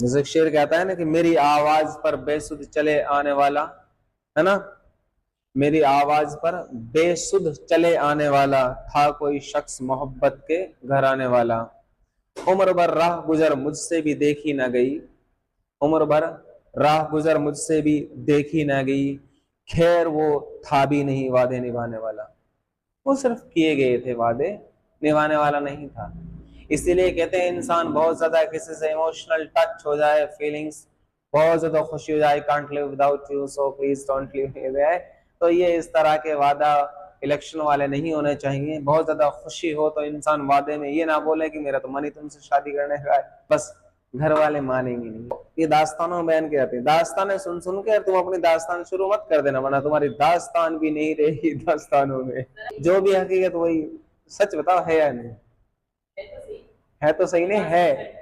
जैसे शेर कहता है ना कि मेरी आवाज पर बेसुध चले आने वाला, है ना, मेरी आवाज पर बेसुध चले आने वाला था कोई शख्स मोहब्बत के घर आने वाला। उम्र भर राह गुजर मुझसे भी देखी ना गई, उम्र भर राह गुजर मुझसे भी देखी ना गई, खैर वो था भी नहीं वादे निभाने वाला। वो सिर्फ किए गए थे वादे, निभाने वाला नहीं था। इसीलिए कहते हैं इंसान बहुत ज्यादा किसी से इमोशनल टच हो जाए, फीलिंग्स बहुत ज्यादा खुशी हो जाए, can't live without you so please don't leave me there, तो ये इस तरह के वादा इलेक्शन वाले नहीं होने चाहिए। बहुत ज्यादा खुशी हो तो इंसान वादे में ये ना बोले कि मेरा तो मन ही तुमसे शादी करने का है, बस घर वाले मानेंगे नहीं। ये दास्तानों में बयान किया जाती है, दास्तानें सुन सुन के तुम अपनी दास्तान शुरू मत कर देना, वरना तुम्हारी दास्तान भी नहीं रहेगी दास्तानों में। जो भी हकीकत वही, सच बताओ है या नहीं? है तो सही नहीं है।